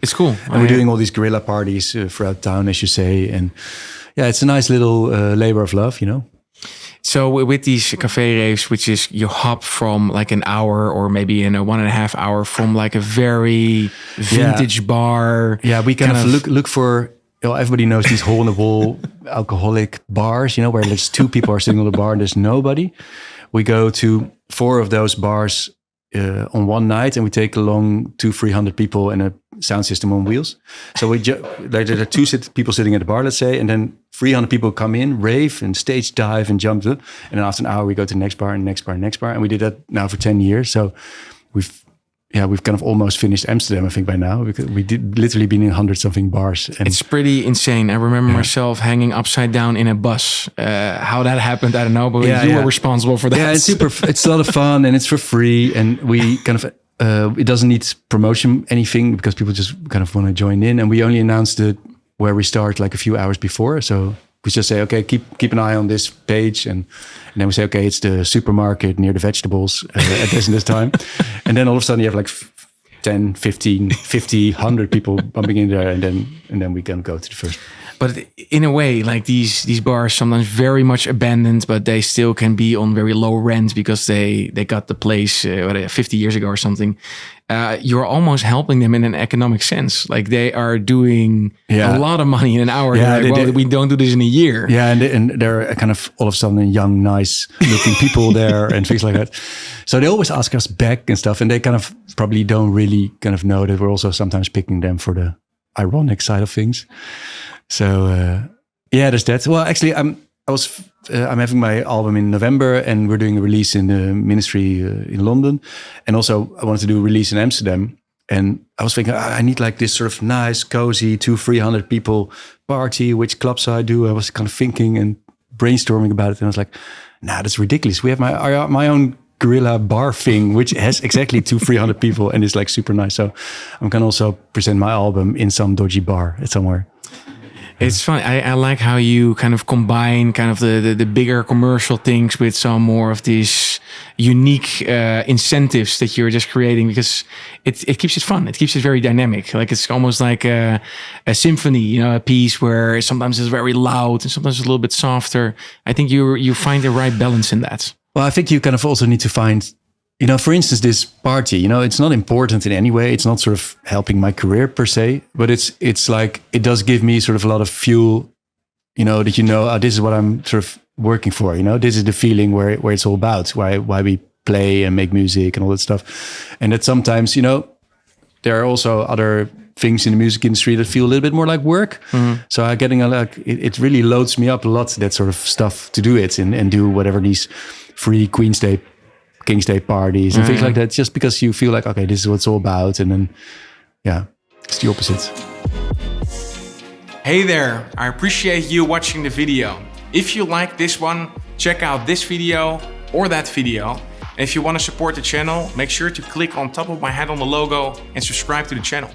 It's cool. And we're doing all these guerrilla parties throughout town, as you say. And yeah, it's a nice little labor of love, you know. So with these cafe raves, which is you hop from like an hour or maybe in a 1.5 hour from like a very vintage bar. Yeah, we kind of look for, you know, everybody knows these hole in the wall alcoholic bars, you know, where there's 2 people are sitting on the bar and there's nobody. We go to 4 of those bars on one night, and we take along 200-300 people and a sound system on wheels. So there are 2 people sitting at the bar, let's say, and then 300 people come in, rave and stage dive and jump, and then after an hour we go to the next bar and next bar and next bar, and we did that now for 10 years. So we've kind of almost finished Amsterdam, I think, by now, because we did literally been in 100-something bars. And it's pretty insane. I remember myself hanging upside down in a bus. How that happened, I don't know, but you were responsible for that. Yeah, it's a lot of fun, and it's for free, and we kind of it doesn't need promotion anything, because people just kind of want to join in, and we only announced it where we start like a few hours before. So we just say, okay, keep an eye on this page, and then we say, okay, it's the supermarket near the vegetables at this time. And then all of a sudden you have like 10, 15, 50, 100 people bumping in there, and then we can go to the first. But in a way, like these bars sometimes very much abandoned, but they still can be on very low rent because they got the place 50 years ago or something. You're almost helping them in an economic sense. Like they are doing a lot of money in an hour. Yeah, like, we don't do this in a year. Yeah, and they're kind of all of a sudden young, nice looking people there and things like that. So they always ask us back and stuff, and they kind of probably don't really kind of know that we're also sometimes picking them for the ironic side of things. So there's that. Well, actually, I'm having my album in November, and we're doing a release in the Ministry in London, and also I wanted to do a release in Amsterdam. And I was thinking, I need like this sort of nice, cozy 200-300 people party. Which clubs I do? I was kind of thinking and brainstorming about it, and I was like, nah, that's ridiculous. We have my own guerrilla bar thing, which has exactly 200-300 people, and it's like super nice. So I'm gonna also present my album in some dodgy bar somewhere. It's fun. I like how you kind of combine kind of the bigger commercial things with some more of these unique incentives that you're just creating, because it keeps it fun. It keeps it very dynamic. Like it's almost like a symphony, you know, a piece where sometimes it's very loud and sometimes it's a little bit softer. I think you find the right balance in that. Well, I think you kind of also need to find, you know, for instance, this party, you know, it's not important in any way. It's not sort of helping my career per se, but it's like, it does give me sort of a lot of fuel, you know, that, you know, this is what I'm sort of working for, you know, this is the feeling where it's all about, why we play and make music and all that stuff. And that sometimes, you know, there are also other things in the music industry that feel a little bit more like work. Mm-hmm. So I'm getting it really loads me up a lot, that sort of stuff, to do it and do whatever these free Queen's Day, King's Day parties and things like that, just because you feel like, okay, this is what it's all about. And then, it's the opposite. Hey there, I appreciate you watching the video. If you like this one, check out this video or that video. And if you want to support the channel, make sure to click on top of my head on the logo and subscribe to the channel.